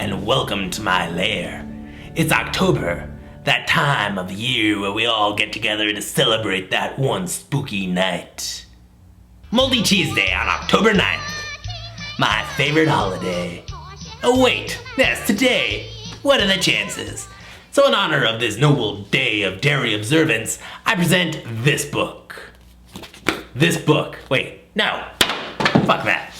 and welcome to my lair. It's October, that time of the year where we all get together to celebrate that one spooky night. Moldy Cheese Day on October 9th, my favorite holiday. Oh wait, yes, today. What are the chances? So in honor of this noble day of dairy observance, I present this book. Wait, no. Fuck that.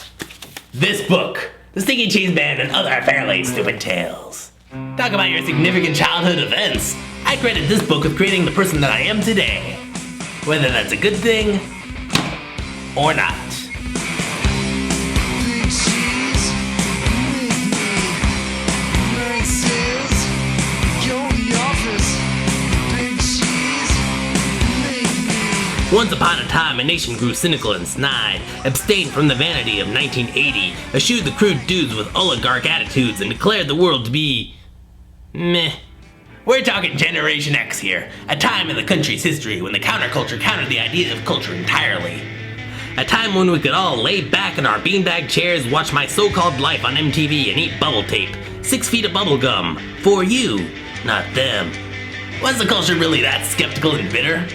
This book, The Stinky Cheese Man and Other Fairly Stupid Tales. Talk about your significant childhood events. I credit this book with creating the person that I am today. Whether that's a good thing or not. Once upon a time, a nation grew cynical and snide, abstained from the vanity of 1980, eschewed the crude dudes with oligarch attitudes, and declared the world to be meh. We're talking Generation X here, a time in the country's history when the counterculture countered the idea of culture entirely. A time when we could all lay back in our beanbag chairs, watch My So-Called Life on MTV, and eat bubble tape. 6 feet of bubble gum. For you, not them. Was the culture really that skeptical and bitter?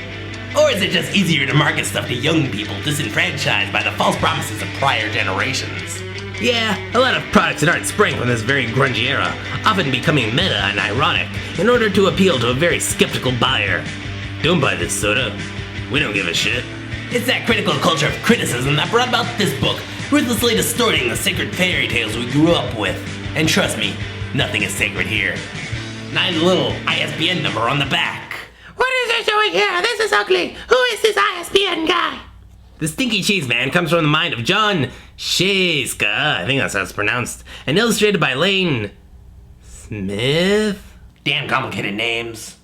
Or is it just easier to market stuff to young people disenfranchised by the false promises of prior generations? Yeah, a lot of products that aren't sprang from this very grungy era, often becoming meta and ironic in order to appeal to a very skeptical buyer. Don't buy this soda. We don't give a shit. It's that critical culture of criticism that brought about this book, ruthlessly distorting the sacred fairy tales we grew up with. And trust me, nothing is sacred here. Not a little ISBN number on the back. What is it doing here? This is ugly. Who is this ISBN guy? The Stinky Cheese Man comes from the mind of John Shayska, I think that's how it's pronounced, and illustrated by Lane Smith? Damn complicated names.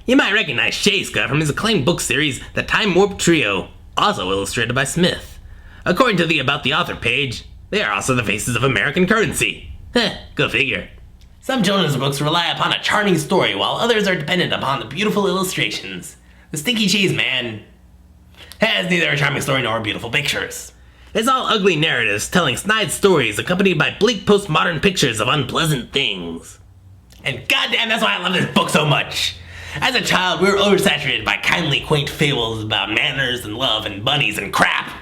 You might recognize Shayska from his acclaimed book series, The Time Warp Trio, also illustrated by Smith. According to the About the Author page, they are also the faces of American currency. Heh, go figure. Some children's books rely upon a charming story, while others are dependent upon the beautiful illustrations. The Stinky Cheese Man has neither a charming story nor beautiful pictures. It's all ugly narratives telling snide stories accompanied by bleak postmodern pictures of unpleasant things. And goddamn, that's why I love this book so much. As a child, we were oversaturated by kindly quaint fables about manners and love and bunnies and crap.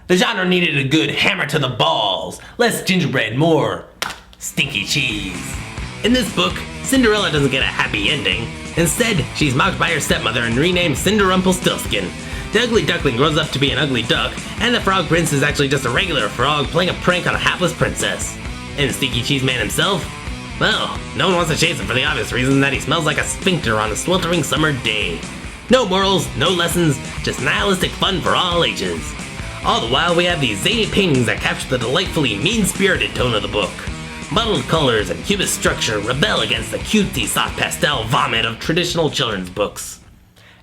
The genre needed a good hammer to the balls, less gingerbread, more stinky cheese. In this book, Cinderella doesn't get a happy ending. Instead, she's mocked by her stepmother and renamed Cinderumpelstiltskin. The ugly duckling grows up to be an ugly duck, and the frog prince is actually just a regular frog playing a prank on a hapless princess. And Stinky Cheese Man himself? Well, no one wants to chase him for the obvious reason that he smells like a sphincter on a sweltering summer day. No morals, no lessons, just nihilistic fun for all ages. All the while, we have these zany paintings that capture the delightfully mean-spirited tone of the book. Muddled colors and cubist structure rebel against the cutesy soft pastel vomit of traditional children's books.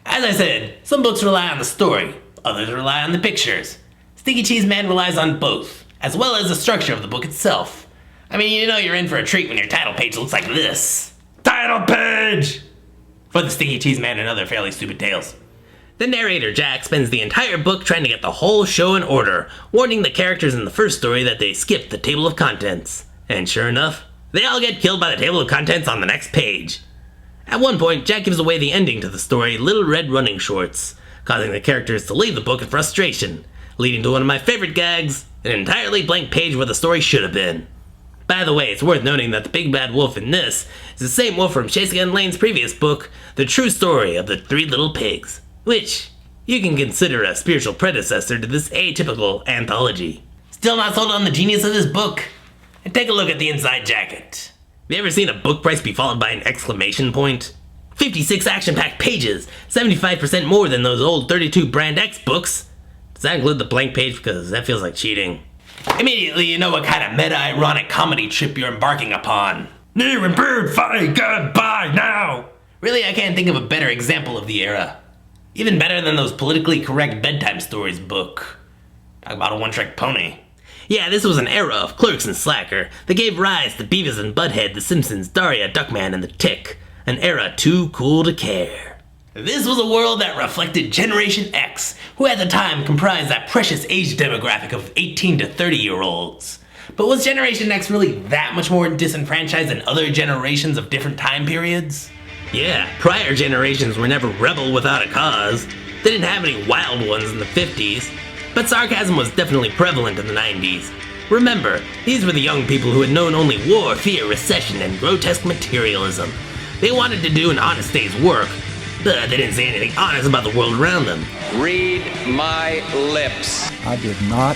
As I said, some books rely on the story, others rely on the pictures. Stinky Cheese Man relies on both, as well as the structure of the book itself. I mean, you know you're in for a treat when your title page looks like this. Title page! For The Stinky Cheese Man and Other Fairly Stupid Tales. The narrator, Jack, spends the entire book trying to get the whole show in order, warning the characters in the first story that they skipped the table of contents. And sure enough, they all get killed by the table of contents on the next page. At one point, Jack gives away the ending to the story, Little Red Running Shorts, causing the characters to leave the book in frustration, leading to one of my favorite gags, an entirely blank page where the story should have been. By the way, it's worth noting that the big bad wolf in this is the same wolf from Shayska and Lane's previous book, The True Story of the Three Little Pigs, which you can consider a spiritual predecessor to this atypical anthology. Still not sold on the genius of this book? And take a look at the inside jacket. Have you ever seen a book price be followed by an exclamation point? 56 action-packed pages, 75% more than those old 32 Brand X books. Does that include the blank page? Because that feels like cheating. Immediately you know what kind of meta-ironic comedy trip you're embarking upon. Near and bird fight, goodbye now! Really, I can't think of a better example of the era. Even better than those politically correct bedtime stories book. Talk about a one-trick pony. Yeah, this was an era of Clerks and Slacker that gave rise to Beavis and Butthead, The Simpsons, Daria, Duckman, and The Tick. An era too cool to care. This was a world that reflected Generation X, who at the time comprised that precious age demographic of 18 to 30-year-olds. But was Generation X really that much more disenfranchised than other generations of different time periods? Yeah, prior generations were never rebel without a cause. They didn't have any wild ones in the 50s, but sarcasm was definitely prevalent in the 90s. Remember, these were the young people who had known only war, fear, recession, and grotesque materialism. They wanted to do an honest day's work, but they didn't say anything honest about the world around them. Read my lips. I did not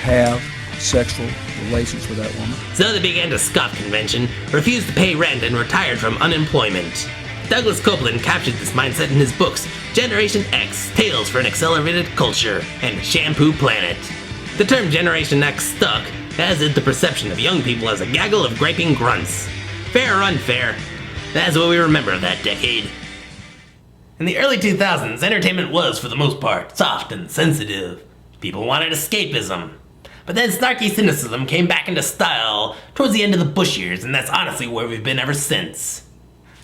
have sexual relations with that woman. So they began to scoff convention, refused to pay rent, and retired from unemployment. Douglas Copeland captured this mindset in his books Generation X, Tales for an Accelerated Culture, and Shampoo Planet. The term Generation X stuck, as did the perception of young people as a gaggle of griping grunts. Fair or unfair, that's what we remember of that decade. In the early 2000s, entertainment was, for the most part, soft and sensitive. People wanted escapism. But then snarky cynicism came back into style towards the end of the Bush years, and that's honestly where we've been ever since.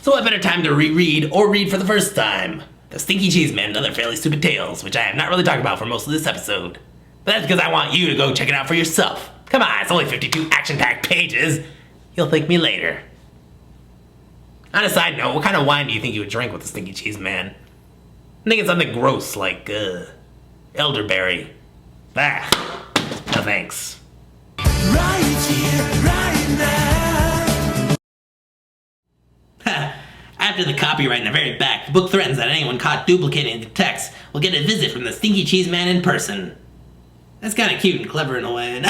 So what better time to reread or read for the first time? The Stinky Cheese Man and Other Fairly Stupid Tales, which I have not really talked about for most of this episode. But that's because I want you to go check it out for yourself. Come on, it's only 52 action-packed pages. You'll thank me later. On a side note, what kind of wine do you think you would drink with the Stinky Cheese Man? I'm thinking something gross like, elderberry. Ah, no thanks. Right here, right now. After the copyright in the very back, the book threatens that anyone caught duplicating the text will get a visit from the Stinky Cheese Man in person. That's kind of cute and clever in a way, and